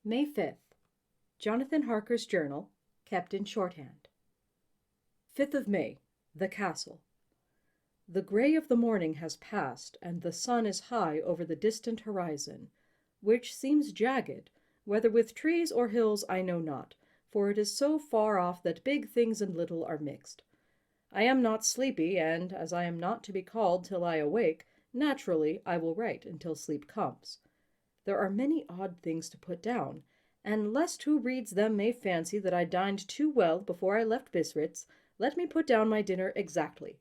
May 5th. Jonathan Harker's journal, kept in shorthand. 5th of May. The Castle. The gray of the morning has passed, and the sun is high over the distant horizon, which seems jagged, whether with trees or hills I know not, for it is so far off that big things and little are mixed. I am not sleepy, and, as I am not to be called till I awake, naturally I will write until sleep comes. There are many odd things to put down, and lest who reads them may fancy that I dined too well before I left Bistritz, let me put down my dinner exactly.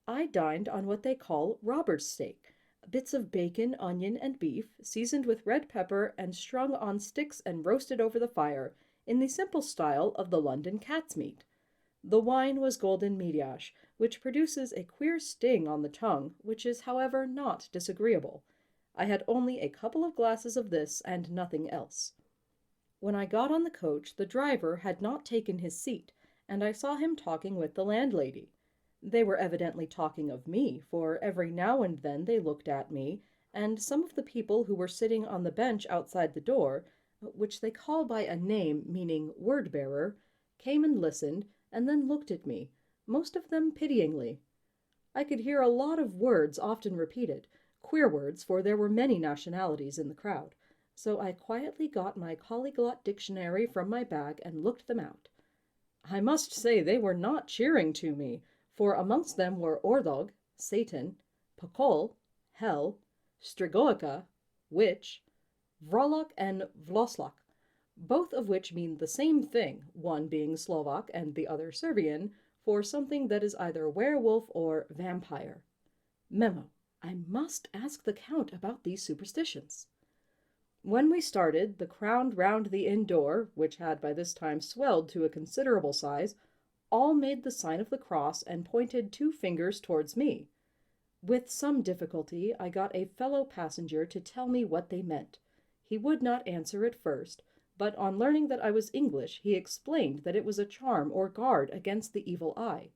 I dined on what they call robber's steak, bits of bacon, onion, and beef, seasoned with red pepper and strung on sticks and roasted over the fire, in the simple style of the London cat's meat. The wine was golden Midiash, which produces a queer sting on the tongue, which is, however, not disagreeable. I had only a couple of glasses of this and nothing else. When I got on the coach, the driver had not taken his seat, and I saw him talking with the landlady. They were evidently talking of me, for every now and then they looked at me, and some of the people who were sitting on the bench outside the door, which they call by a name meaning word-bearer, came and listened, and then looked at me, most of them pityingly. I could hear a lot of words often repeated, queer words, for there were many nationalities in the crowd, so I quietly got my polyglot dictionary from my bag and looked them out. I must say they were not cheering to me, for amongst them were Ordog, Satan, Pakol, Hell, Strigoica, Witch, Vrolok, and Vloslak, both of which mean the same thing, one being Slovak and the other Serbian, for something that is either werewolf or vampire. Memo: I must ask the Count about these superstitions. When we started, the crowd round the inn door, which had by this time swelled to a considerable size, all made the sign of the cross and pointed 2 fingers towards me. With some difficulty I got a fellow passenger to tell me what they meant. He would not answer at first, but on learning that I was English, he explained that it was a charm or guard against the evil eye.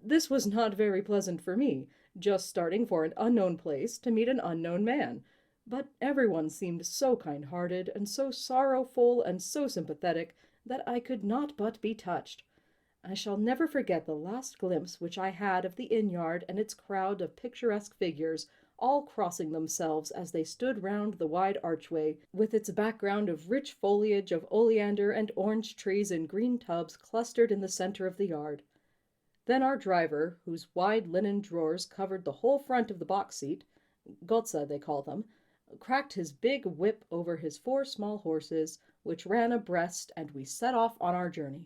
This was not very pleasant for me, just starting for an unknown place to meet an unknown man, but everyone seemed so kind-hearted and so sorrowful and so sympathetic that I could not but be touched. I shall never forget the last glimpse which I had of the inn-yard and its crowd of picturesque figures, all crossing themselves as they stood round the wide archway, with its background of rich foliage of oleander and orange trees in green tubs clustered in the center of the yard. Then our driver, whose wide linen drawers covered the whole front of the box seat, Gotza they call them, cracked his big whip over his 4 small horses, which ran abreast, and we set off on our journey.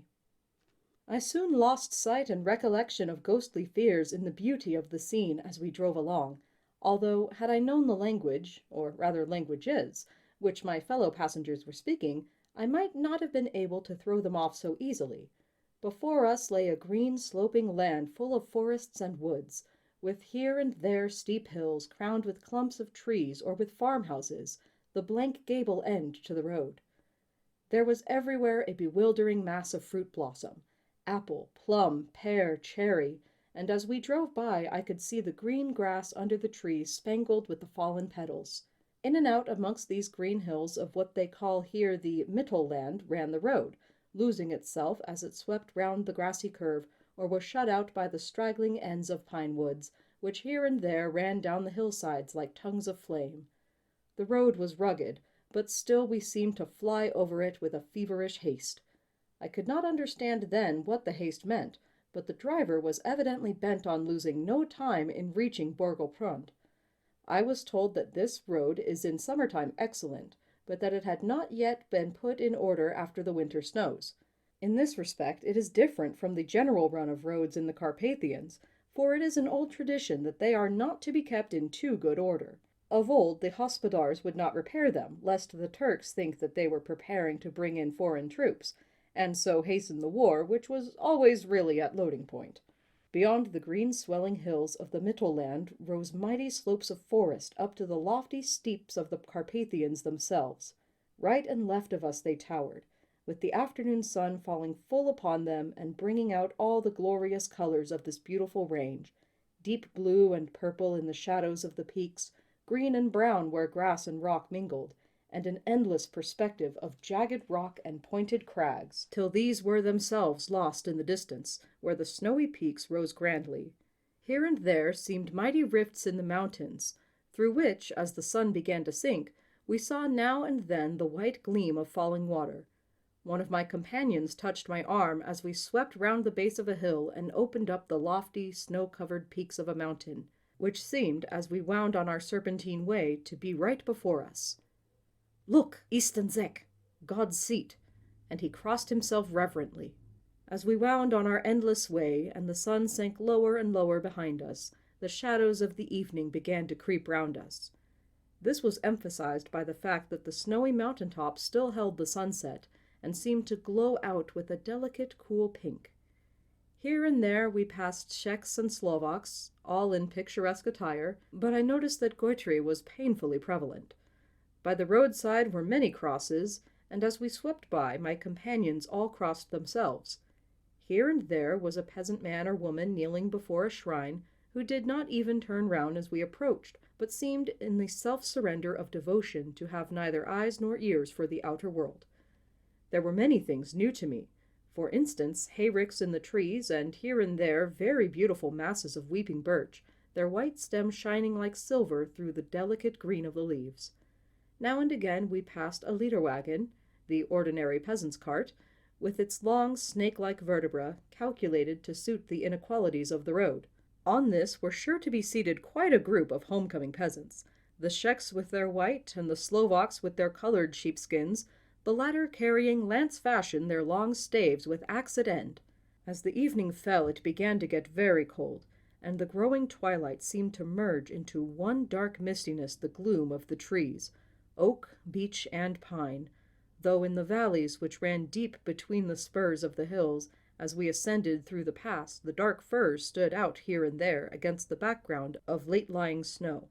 I soon lost sight and recollection of ghostly fears in the beauty of the scene as we drove along, although had I known the language, or rather languages, which my fellow passengers were speaking, I might not have been able to throw them off so easily. Before us lay a green sloping land full of forests and woods, with here and there steep hills crowned with clumps of trees or with farmhouses, the blank gable end to the road. There was everywhere a bewildering mass of fruit blossom, apple, plum, pear, cherry, and as we drove by I could see the green grass under the trees spangled with the fallen petals. In and out amongst these green hills of what they call here the Mittelland ran the road, losing itself as it swept round the grassy curve or was shut out by the straggling ends of pine woods, which here and there ran down the hillsides like tongues of flame. The road was rugged, but still we seemed to fly over it with a feverish haste. I could not understand then what the haste meant, but the driver was evidently bent on losing no time in reaching Borgelprund. I was told that this road is in summertime excellent, but that it had not yet been put in order after the winter snows. In this respect it is different from the general run of roads in the Carpathians, for it is an old tradition that they are not to be kept in too good order. Of old the hospodars would not repair them, lest the Turks think that they were preparing to bring in foreign troops, and so hasten the war, which was always really at loading point. Beyond the green swelling hills of the Mittelland rose mighty slopes of forest up to the lofty steeps of the Carpathians themselves. Right and left of us they towered, with the afternoon sun falling full upon them and bringing out all the glorious colors of this beautiful range, deep blue and purple in the shadows of the peaks, green and brown where grass and rock mingled, and an endless perspective of jagged rock and pointed crags, till these were themselves lost in the distance, where the snowy peaks rose grandly. Here and there seemed mighty rifts in the mountains, through which, as the sun began to sink, we saw now and then the white gleam of falling water. One of my companions touched my arm as we swept round the base of a hill and opened up the lofty, snow-covered peaks of a mountain, which seemed, as we wound on our serpentine way, to be right before us. "Look, Eastensek, God's seat," and he crossed himself reverently. As we wound on our endless way, and the sun sank lower and lower behind us, the shadows of the evening began to creep round us. This was emphasized by the fact that the snowy mountain tops still held the sunset, and seemed to glow out with a delicate, cool pink. Here and there we passed Czechs and Slovaks, all in picturesque attire, but I noticed that Goitry was painfully prevalent. By the roadside were many crosses, and as we swept by, my companions all crossed themselves. Here and there was a peasant man or woman kneeling before a shrine, who did not even turn round as we approached, but seemed in the self-surrender of devotion to have neither eyes nor ears for the outer world. There were many things new to me. For instance, hayricks in the trees, and here and there very beautiful masses of weeping birch, their white stems shining like silver through the delicate green of the leaves. Now and again we passed a lederwagen, the ordinary peasant's cart, with its long snake-like vertebra, calculated to suit the inequalities of the road. On this were sure to be seated quite a group of homecoming peasants, the Czechs with their white, and the Slovaks with their colored sheepskins, the latter carrying lance-fashion their long staves with axe at end. As the evening fell, it began to get very cold, and the growing twilight seemed to merge into one dark mistiness the gloom of the trees, oak, beech, and pine, though in the valleys which ran deep between the spurs of the hills, as we ascended through the pass, the dark firs stood out here and there against the background of late-lying snow.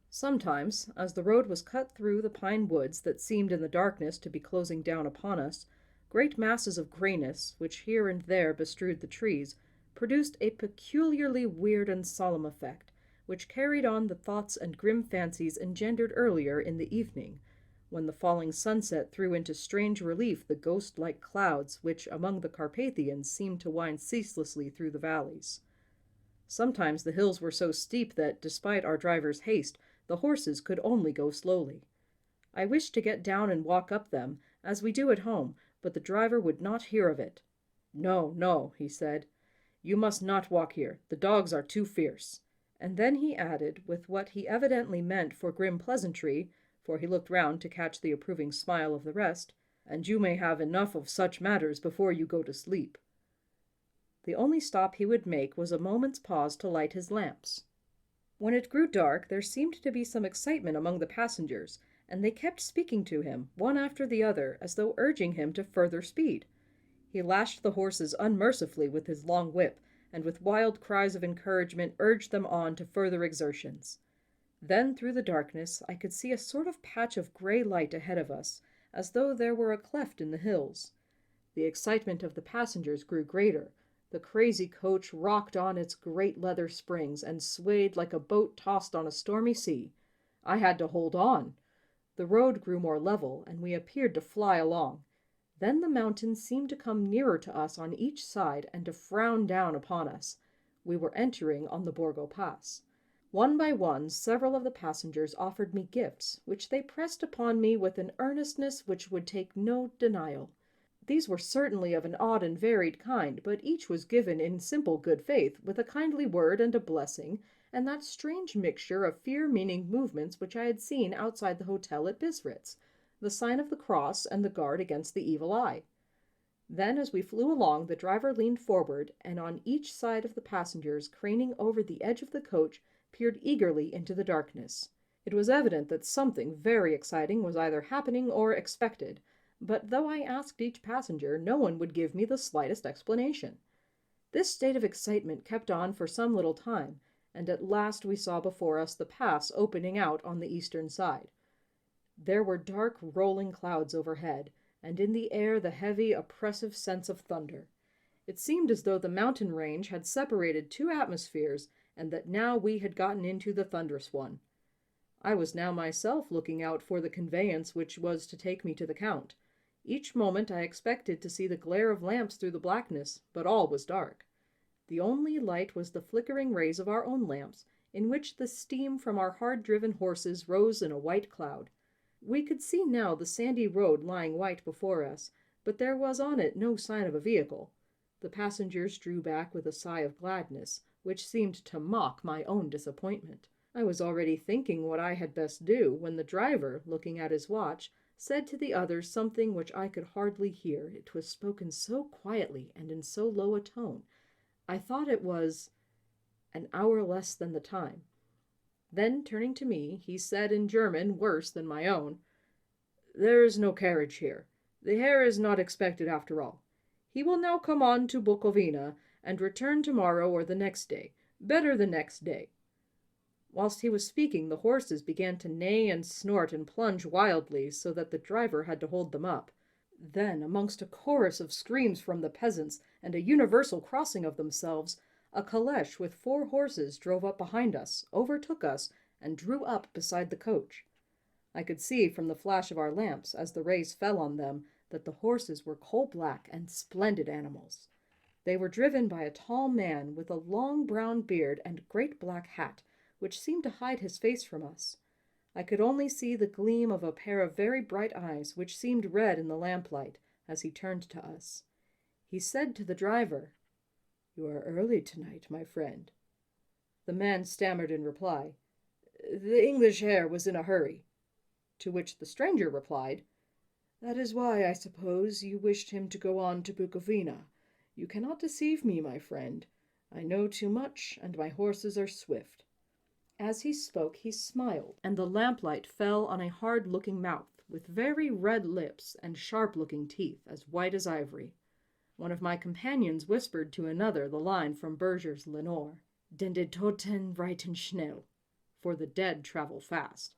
Sometimes, as the road was cut through the pine woods that seemed in the darkness to be closing down upon us, great masses of grayness, which here and there bestrewed the trees, produced a peculiarly weird and solemn effect, which carried on the thoughts and grim fancies engendered earlier in the evening, when the falling sunset threw into strange relief the ghost-like clouds which among the Carpathians seemed to wind ceaselessly through the valleys. Sometimes the hills were so steep that, despite our driver's haste, the horses could only go slowly. I wished to get down and walk up them, as we do at home, but the driver would not hear of it. "No, no," he said, "you must not walk here. The dogs are too fierce." And then he added, with what he evidently meant for grim pleasantry, for he looked round to catch the approving smile of the rest, "and you may have enough of such matters before you go to sleep." The only stop he would make was a moment's pause to light his lamps. When it grew dark, there seemed to be some excitement among the passengers, and they kept speaking to him, one after the other, as though urging him to further speed. He lashed the horses unmercifully with his long whip, and with wild cries of encouragement urged them on to further exertions. Then, through the darkness, I could see a sort of patch of gray light ahead of us, as though there were a cleft in the hills. The excitement of the passengers grew greater. The crazy coach rocked on its great leather springs and swayed like a boat tossed on a stormy sea. I had to hold on. The road grew more level, and we appeared to fly along. Then the mountains seemed to come nearer to us on each side and to frown down upon us. We were entering on the Borgo Pass. One by one, several of the passengers offered me gifts, which they pressed upon me with an earnestness which would take no denial. These were certainly of an odd and varied kind, but each was given in simple good faith, with a kindly word and a blessing, and that strange mixture of fear-meaning movements which I had seen outside the hotel at Biarritz, the sign of the cross and the guard against the evil eye. Then, as we flew along, the driver leaned forward, and on each side of the passengers, craning over the edge of the coach, peered eagerly into the darkness. It was evident that something very exciting was either happening or expected, but though I asked each passenger, no one would give me the slightest explanation. This state of excitement kept on for some little time, and at last we saw before us the pass opening out on the eastern side. There were dark, rolling clouds overhead, and in the air the heavy, oppressive sense of thunder. It seemed as though the mountain range had separated two atmospheres, and that now we had gotten into the thunderous one. I was now myself looking out for the conveyance which was to take me to the Count. Each moment I expected to see the glare of lamps through the blackness, but all was dark. The only light was the flickering rays of our own lamps, in which the steam from our hard-driven horses rose in a white cloud. We could see now the sandy road lying white before us, but there was on it no sign of a vehicle. The passengers drew back with a sigh of gladness, which seemed to mock my own disappointment. I was already thinking what I had best do, when the driver, looking at his watch, said to the others something which I could hardly hear, it was spoken so quietly and in so low a tone. I thought it was an hour less than the time. Then, turning to me, he said in German worse than my own, "There is no carriage here. The Herr is not expected after all. He will now come on to Bukovina, and return tomorrow or the next day. Better the next day." Whilst he was speaking, the horses began to neigh and snort and plunge wildly, so that the driver had to hold them up. Then, amongst a chorus of screams from the peasants and a universal crossing of themselves, a caleche with 4 horses drove up behind us, overtook us, and drew up beside the coach. I could see from the flash of our lamps, as the rays fell on them, that the horses were coal-black and splendid animals. They were driven by a tall man with a long brown beard and great black hat, which seemed to hide his face from us. I could only see the gleam of a pair of very bright eyes, which seemed red in the lamplight, as he turned to us. He said to the driver, "You are early tonight, my friend." The man stammered in reply, "The English Herr was in a hurry." To which the stranger replied, "That is why, I suppose, you wished him to go on to Bukovina. You cannot deceive me, my friend. I know too much, and my horses are swift." As he spoke, he smiled, and the lamplight fell on a hard-looking mouth, with very red lips and sharp-looking teeth, as white as ivory. One of my companions whispered to another the line from Berger's Lenore, "Den die Toten reiten schnell," for the dead travel fast.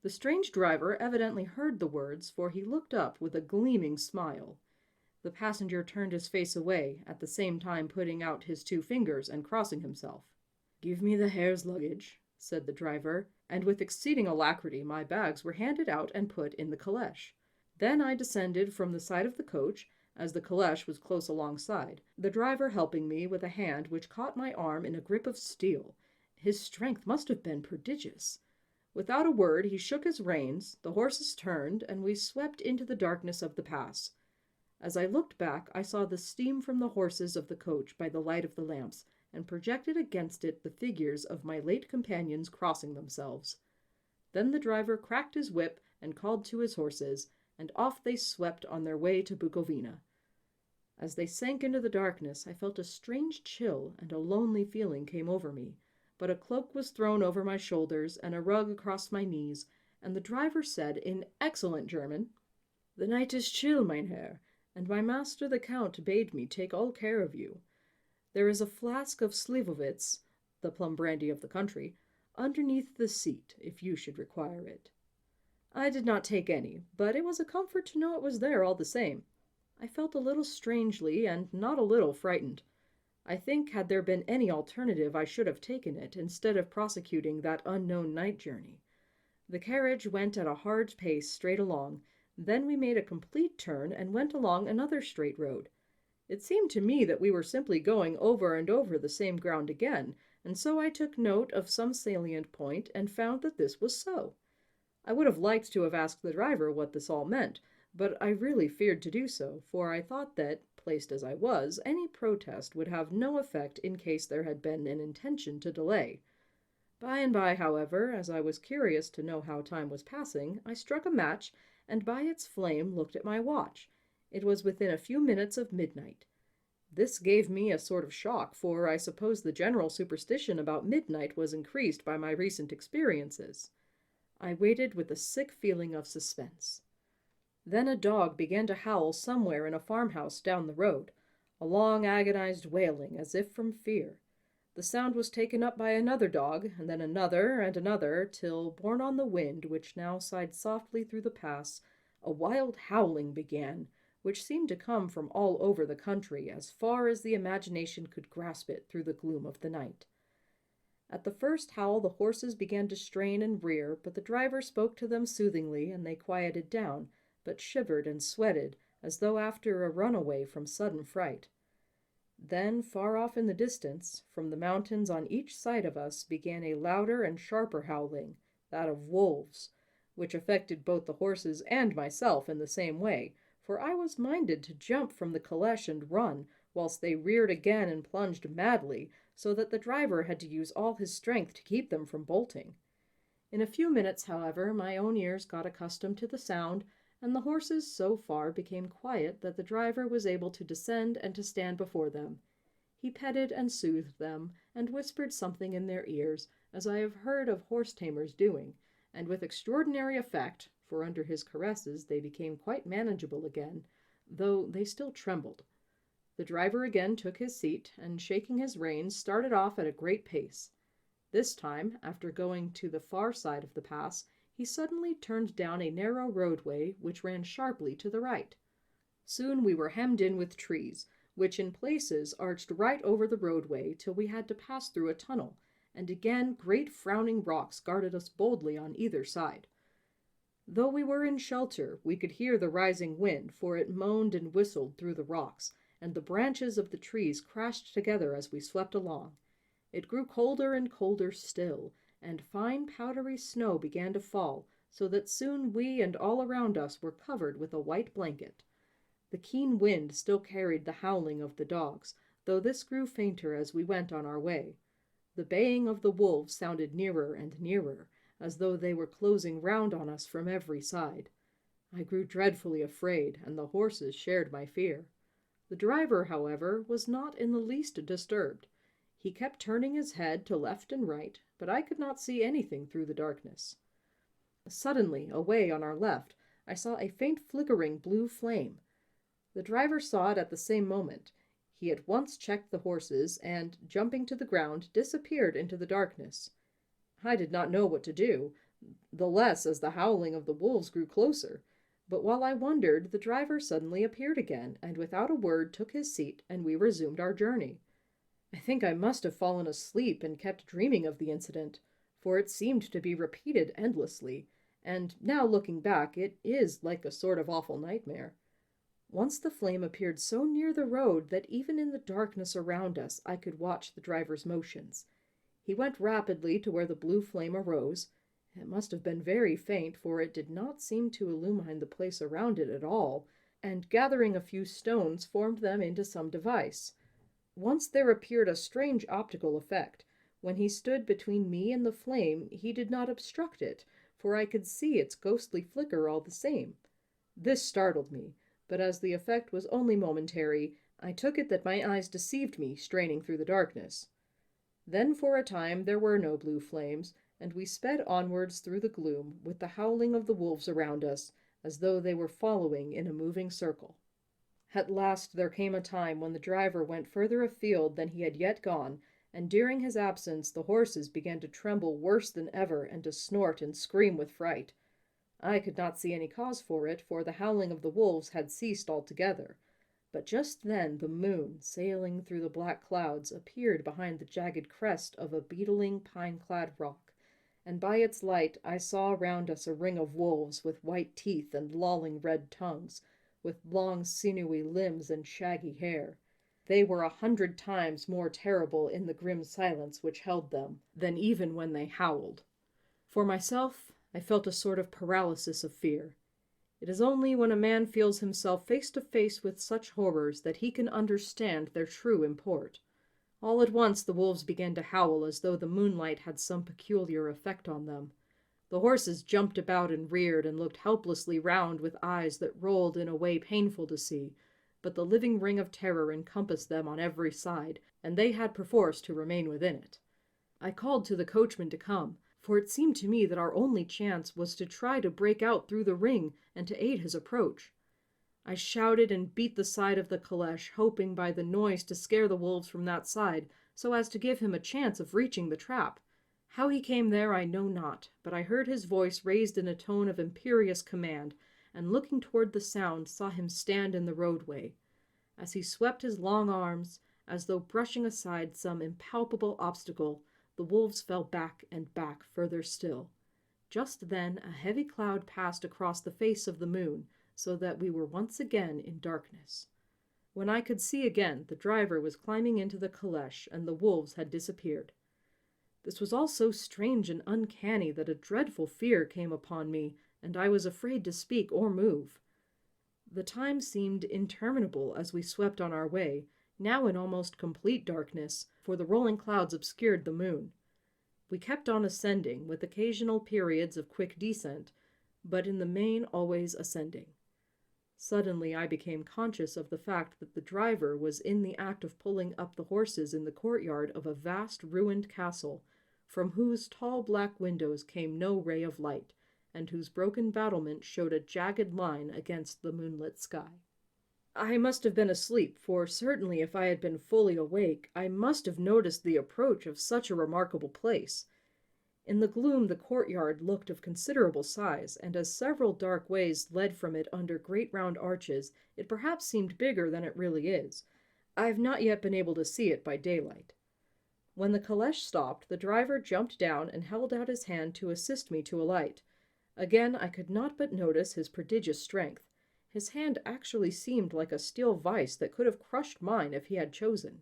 The strange driver evidently heard the words, for he looked up with a gleaming smile. The passenger turned his face away, at the same time putting out his 2 fingers and crossing himself. "Give me the Herr's luggage," said the driver, and with exceeding alacrity my bags were handed out and put in the caleche. Then I descended from the side of the coach, as the caleche was close alongside, the driver helping me with a hand which caught my arm in a grip of steel. His strength must have been prodigious. Without a word he shook his reins, the horses turned, and we swept into the darkness of the pass. As I looked back, I saw the steam from the horses of the coach by the light of the lamps, and projected against it the figures of my late companions crossing themselves. Then the driver cracked his whip and called to his horses, and off they swept on their way to Bukovina. As they sank into the darkness, I felt a strange chill, and a lonely feeling came over me, but a cloak was thrown over my shoulders and a rug across my knees, and the driver said in excellent German, "The night is chill, mein Herr, and my master the Count bade me take all care of you. There is a flask of Slivovitz, the plum brandy of the country, underneath the seat, if you should require it." I did not take any, but it was a comfort to know it was there all the same. I felt a little strangely and not a little frightened. I think had there been any alternative I should have taken it, instead of prosecuting that unknown night journey. The carriage went at a hard pace straight along, then we made a complete turn and went along another straight road. It seemed to me that we were simply going over and over the same ground again, and so I took note of some salient point and found that this was so. I would have liked to have asked the driver what this all meant, but I really feared to do so, for I thought that, placed as I was, any protest would have no effect in case there had been an intention to delay. By and by, however, as I was curious to know how time was passing, I struck a match, and by its flame looked at my watch. It was within a few minutes of midnight. This gave me a sort of shock, for I suppose the general superstition about midnight was increased by my recent experiences. I waited with a sick feeling of suspense. Then a dog began to howl somewhere in a farmhouse down the road, a long agonized wailing as if from fear. The sound was taken up by another dog, and then another and another, till, borne on the wind, which now sighed softly through the pass, a wild howling began, which seemed to come from all over the country, as far as the imagination could grasp it through the gloom of the night. At the first howl the horses began to strain and rear, but the driver spoke to them soothingly, and they quieted down, but shivered and sweated, as though after a runaway from sudden fright. Then, far off in the distance, from the mountains on each side of us, began a louder and sharper howling, that of wolves, which affected both the horses and myself in the same way, for I was minded to jump from the caleche and run, whilst they reared again and plunged madly, so that the driver had to use all his strength to keep them from bolting. In a few minutes, however, my own ears got accustomed to the sound, and the horses so far became quiet that the driver was able to descend and to stand before them. He petted and soothed them, and whispered something in their ears, as I have heard of horse-tamers doing, and with extraordinary effect, for under his caresses they became quite manageable again, though they still trembled. The driver again took his seat, and shaking his reins, started off at a great pace. This time, after going to the far side of the pass, he suddenly turned down a narrow roadway which ran sharply to the right. Soon we were hemmed in with trees, which in places arched right over the roadway till we had to pass through a tunnel, and again great frowning rocks guarded us boldly on either side. Though we were in shelter, we could hear the rising wind, for it moaned and whistled through the rocks, and the branches of the trees crashed together as we swept along. It grew colder and colder still, and fine powdery snow began to fall, so that soon we and all around us were covered with a white blanket. The keen wind still carried the howling of the dogs, though this grew fainter as we went on our way. The baying of the wolves sounded nearer and nearer, as though they were closing round on us from every side. I grew dreadfully afraid, and the horses shared my fear. The driver, however, was not in the least disturbed. He kept turning his head to left and right, but I could not see anything through the darkness. Suddenly, away on our left, I saw a faint flickering blue flame. The driver saw it at the same moment. He at once checked the horses, and, jumping to the ground, disappeared into the darkness. I did not know what to do, the less as the howling of the wolves grew closer. But while I wondered, the driver suddenly appeared again, and without a word took his seat, and we resumed our journey. I think I must have fallen asleep and kept dreaming of the incident, for it seemed to be repeated endlessly, and now looking back, it is like a sort of awful nightmare. Once the flame appeared so near the road that even in the darkness around us I could watch the driver's motions. He went rapidly to where the blue flame arose. It must have been very faint, for it did not seem to illumine the place around it at all, and gathering a few stones formed them into some device. Once there appeared a strange optical effect. When he stood between me and the flame, he did not obstruct it, for I could see its ghostly flicker all the same. This startled me, but as the effect was only momentary, I took it that my eyes deceived me, straining through the darkness. Then for a time there were no blue flames, and we sped onwards through the gloom, with the howling of the wolves around us, as though they were following in a moving circle. At last there came a time when the driver went further afield than he had yet gone, and during his absence the horses began to tremble worse than ever and to snort and scream with fright. I could not see any cause for it, for the howling of the wolves had ceased altogether. But just then the moon, sailing through the black clouds, appeared behind the jagged crest of a beetling, pine-clad rock, and by its light I saw around us a ring of wolves with white teeth and lolling red tongues, with long sinewy limbs and shaggy hair. They were 100 times more terrible in the grim silence which held them than even when they howled. For myself, I felt a sort of paralysis of fear. It is only when a man feels himself face to face with such horrors that he can understand their true import. All at once the wolves began to howl as though the moonlight had some peculiar effect on them. The horses jumped about and reared and looked helplessly round with eyes that rolled in a way painful to see, but the living ring of terror encompassed them on every side, and they had perforce to remain within it. I called to the coachman to come, for it seemed to me that our only chance was to try to break out through the ring and to aid his approach. I shouted and beat the side of the caleche, hoping by the noise to scare the wolves from that side, so as to give him a chance of reaching the trap. How he came there I know not, but I heard his voice raised in a tone of imperious command, and looking toward the sound saw him stand in the roadway. As he swept his long arms, as though brushing aside some impalpable obstacle, the wolves fell back and back further still. Just then a heavy cloud passed across the face of the moon, so that we were once again in darkness. When I could see again, the driver was climbing into the caleche, and the wolves had disappeared. This was all so strange and uncanny that a dreadful fear came upon me, and I was afraid to speak or move. The time seemed interminable as we swept on our way, now in almost complete darkness, for the rolling clouds obscured the moon. We kept on ascending, with occasional periods of quick descent, but in the main always ascending. Suddenly I became conscious of the fact that the driver was in the act of pulling up the horses in the courtyard of a vast ruined castle, from whose tall black windows came no ray of light, and whose broken battlement showed a jagged line against the moonlit sky. I must have been asleep, for certainly if I had been fully awake, I must have noticed the approach of such a remarkable place. In the gloom the courtyard looked of considerable size, and as several dark ways led from it under great round arches, it perhaps seemed bigger than it really is. I have not yet been able to see it by daylight. When the caleche stopped, the driver jumped down and held out his hand to assist me to alight. Again I could not but notice his prodigious strength. His hand actually seemed like a steel vice that could have crushed mine if he had chosen.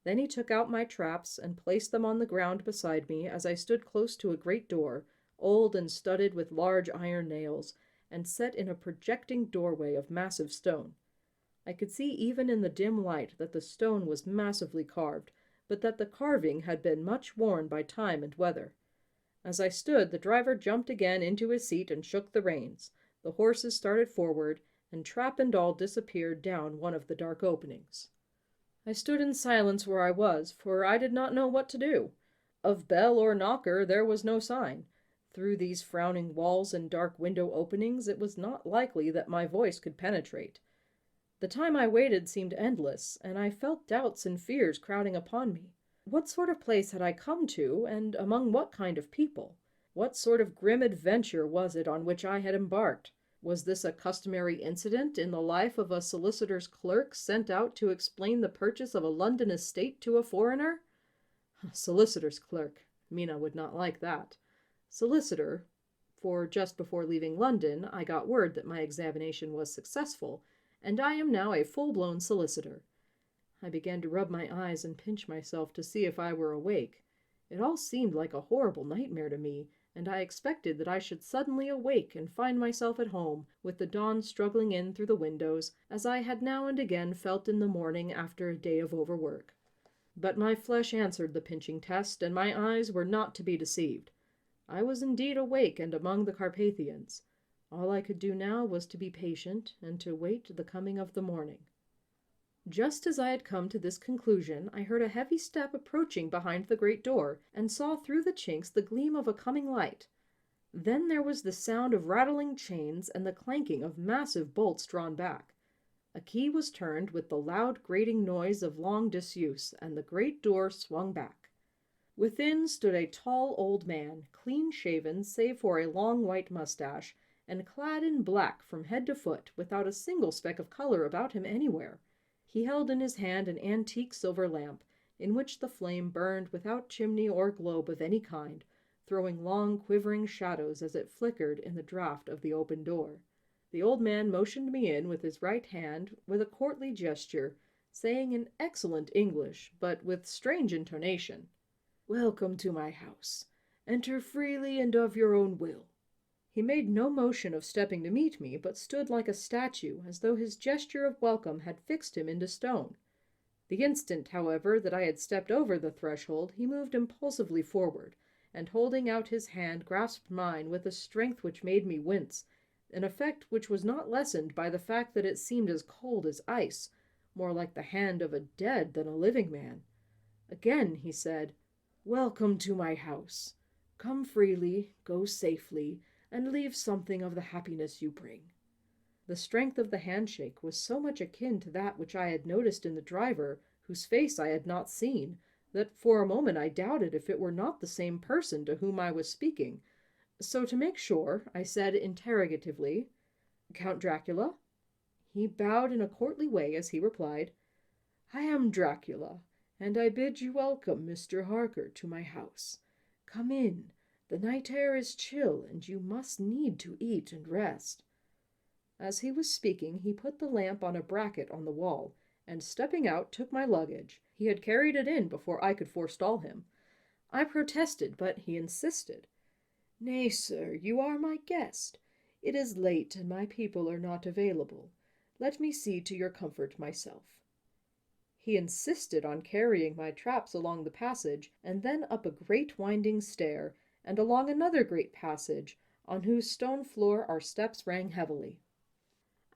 Then he took out my traps and placed them on the ground beside me as I stood close to a great door, old and studded with large iron nails, and set in a projecting doorway of massive stone. I could see even in the dim light that the stone was massively carved, but that the carving had been much worn by time and weather. As I stood, the driver jumped again into his seat and shook the reins. The horses started forward, and trap and all disappeared down one of the dark openings. I stood in silence where I was, for I did not know what to do. Of bell or knocker there was no sign. Through these frowning walls and dark window openings it was not likely that my voice could penetrate. The time I waited seemed endless, and I felt doubts and fears crowding upon me. What sort of place had I come to, and among what kind of people? What sort of grim adventure was it on which I had embarked? Was this a customary incident in the life of a solicitor's clerk sent out to explain the purchase of a London estate to a foreigner? Solicitor's clerk. Mina would not like that. Solicitor, for just before leaving London I got word that my examination was successful, and I am now a full-blown solicitor. I began to rub my eyes and pinch myself to see if I were awake. It all seemed like a horrible nightmare to me, and I expected that I should suddenly awake and find myself at home, with the dawn struggling in through the windows, as I had now and again felt in the morning after a day of overwork. But my flesh answered the pinching test, and my eyes were not to be deceived. I was indeed awake and among the Carpathians. All I could do now was to be patient, and to wait the coming of the morning. Just as I had come to this conclusion, I heard a heavy step approaching behind the great door, and saw through the chinks the gleam of a coming light. Then there was the sound of rattling chains and the clanking of massive bolts drawn back. A key was turned with the loud grating noise of long disuse, and the great door swung back. Within stood a tall old man, clean-shaven save for a long white mustache, and clad in black from head to foot, without a single speck of color about him anywhere. He held in his hand an antique silver lamp, in which the flame burned without chimney or globe of any kind, throwing long quivering shadows as it flickered in the draught of the open door. The old man motioned me in with his right hand, with a courtly gesture, saying in excellent English, but with strange intonation, "Welcome to my house. Enter freely and of your own will." He made no motion of stepping to meet me, but stood like a statue, as though his gesture of welcome had fixed him into stone. The instant, however, that I had stepped over the threshold, he moved impulsively forward, and holding out his hand grasped mine with a strength which made me wince, an effect which was not lessened by the fact that it seemed as cold as ice, more like the hand of a dead than a living man. Again he said, "Welcome to my house. Come freely, go safely, and leave something of the happiness you bring." The strength of the handshake was so much akin to that which I had noticed in the driver, whose face I had not seen, that for a moment I doubted if it were not the same person to whom I was speaking. So to make sure, I said interrogatively, "Count Dracula?" He bowed in a courtly way as he replied, "I am Dracula, "and I bid you welcome, Mr. Harker, to my house. Come in. The night air is chill, and you must need to eat and rest." As he was speaking, he put the lamp on a bracket on the wall, and stepping out, took my luggage. He had carried it in before I could forestall him. I protested, but he insisted. "Nay, sir, you are my guest. It is late, and my people are not available. Let me see to your comfort myself." He insisted on carrying my traps along the passage, and then up a great winding stair, and along another great passage, on whose stone floor our steps rang heavily.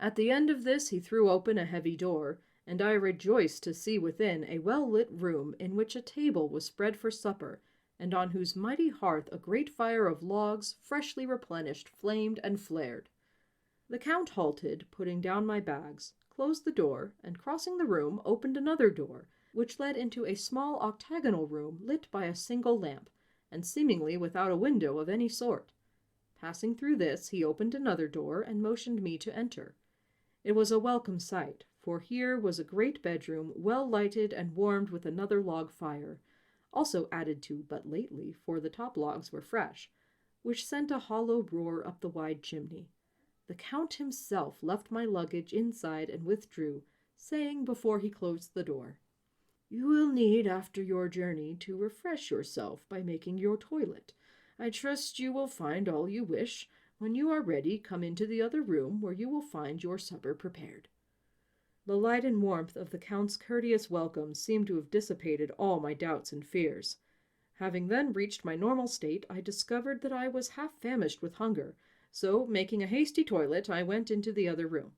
At the end of this he threw open a heavy door, and I rejoiced to see within a well-lit room in which a table was spread for supper, and on whose mighty hearth a great fire of logs, freshly replenished, flamed and flared. The Count halted, putting down my bags, closed the door, and crossing the room, opened another door, which led into a small octagonal room lit by a single lamp, and seemingly without a window of any sort. Passing through this, he opened another door and motioned me to enter. It was a welcome sight, for here was a great bedroom, well lighted and warmed with another log fire, also added to but lately, for the top logs were fresh, which sent a hollow roar up the wide chimney. The Count himself left my luggage inside and withdrew, saying before he closed the door, "You will need after your journey to refresh yourself by making your toilet. I trust you will find all you wish. When you are ready, come into the other room, where you will find your supper prepared." The light and warmth of the Count's courteous welcome seemed to have dissipated all my doubts and fears. Having then reached my normal state, I discovered that I was half famished with hunger, so, making a hasty toilet, I went into the other room.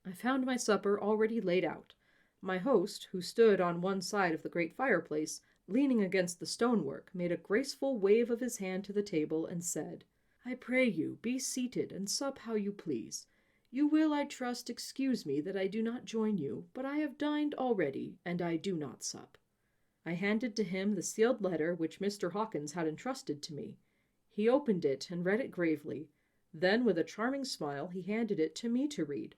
I found my supper already laid out. My host, who stood on one side of the great fireplace, leaning against the stonework, made a graceful wave of his hand to the table, and said, "I pray you, be seated, and sup how you please. You will, I trust, excuse me that I do not join you, but I have dined already, and I do not sup." I handed to him the sealed letter which Mr. Hawkins had entrusted to me. He opened it and read it gravely. Then, with a charming smile, he handed it to me to read.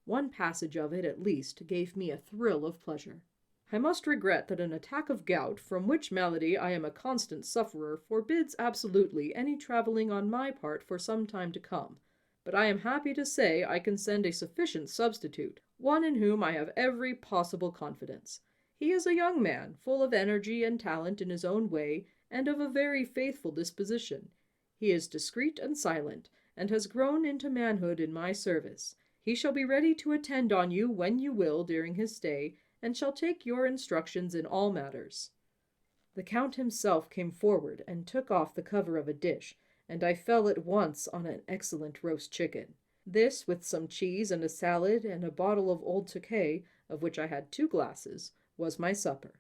One passage of it, at least, gave me a thrill of pleasure. "I must regret that an attack of gout, from which malady I am a constant sufferer, forbids absolutely any traveling on my part for some time to come. But I am happy to say I can send a sufficient substitute, one in whom I have every possible confidence. He is a young man, full of energy and talent in his own way, and of a very faithful disposition. He is discreet and silent, and has grown into manhood in my service. He shall be ready to attend on you when you will during his stay, and shall take your instructions in all matters." The Count himself came forward and took off the cover of a dish, and I fell at once on an excellent roast chicken. This, with some cheese and a salad and a bottle of old Tokay, of which I had 2 glasses, was my supper.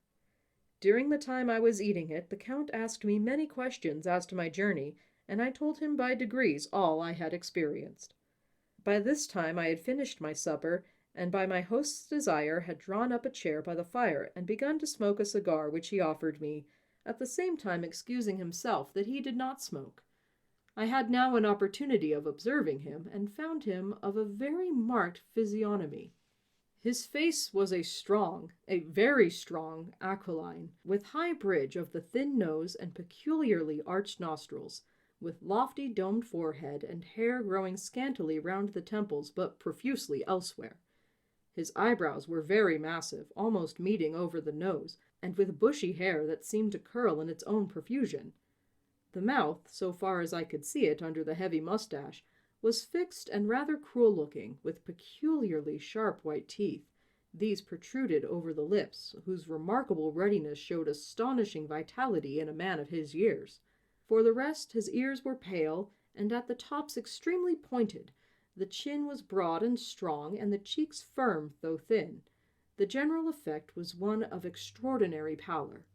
During the time I was eating it, the Count asked me many questions as to my journey, and I told him by degrees all I had experienced. By this time I had finished my supper, and by my host's desire had drawn up a chair by the fire and begun to smoke a cigar which he offered me, at the same time excusing himself that he did not smoke. I had now an opportunity of observing him, and found him of a very marked physiognomy. His face was a very strong, aquiline, with high bridge of the thin nose and peculiarly arched nostrils, with lofty domed forehead and hair growing scantily round the temples but profusely elsewhere. His eyebrows were very massive, almost meeting over the nose, and with bushy hair that seemed to curl in its own profusion. The mouth, so far as I could see it under the heavy mustache, was fixed and rather cruel-looking, with peculiarly sharp white teeth. These protruded over the lips, whose remarkable ruddiness showed astonishing vitality in a man of his years. For the rest, his ears were pale, and at the tops extremely pointed. The chin was broad and strong, and the cheeks firm, though thin. The general effect was one of extraordinary pallor.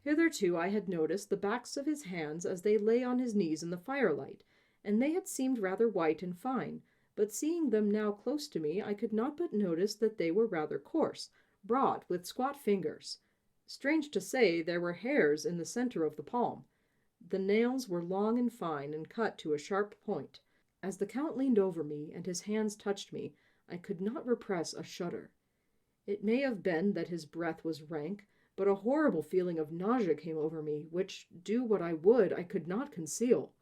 Hitherto I had noticed the backs of his hands as they lay on his knees in the firelight, and they had seemed rather white and fine, but seeing them now close to me, I could not but notice that they were rather coarse, broad, with squat fingers. Strange to say, there were hairs in the center of the palm. The nails were long and fine, and cut to a sharp point. As the Count leaned over me, and his hands touched me, I could not repress a shudder. It may have been that his breath was rank, but a horrible feeling of nausea came over me, which, do what I would, I could not conceal.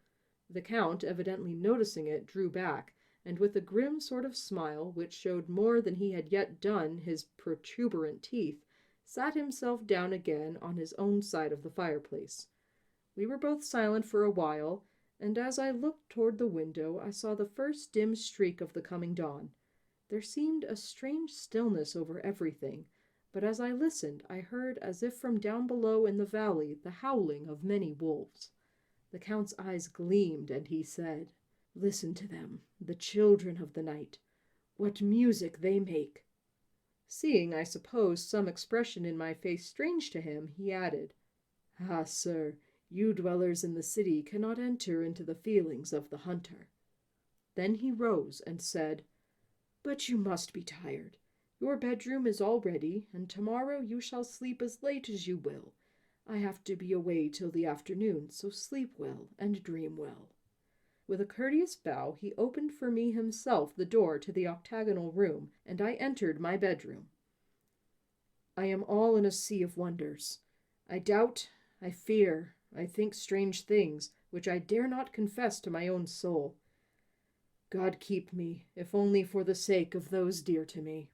The Count, evidently noticing it, drew back, and with a grim sort of smile, which showed more than he had yet done his protuberant teeth, sat himself down again on his own side of the fireplace. We were both silent for a while, and as I looked toward the window, I saw the first dim streak of the coming dawn. There seemed a strange stillness over everything, but as I listened, I heard, as if from down below in the valley, the howling of many wolves. The Count's eyes gleamed, and he said, "Listen to them, the children of the night. What music they make!" Seeing, I suppose, some expression in my face strange to him, he added, "Ah, sir, you dwellers in the city cannot enter into the feelings of the hunter." Then he rose and said, "But you must be tired. Your bedroom is all ready, and tomorrow you shall sleep as late as you will. I have to be away till the afternoon, so sleep well and dream well." With a courteous bow, he opened for me himself the door to the octagonal room, and I entered my bedroom. I am all in a sea of wonders. I doubt, I fear, I think strange things, which I dare not confess to my own soul. God keep me, if only for the sake of those dear to me.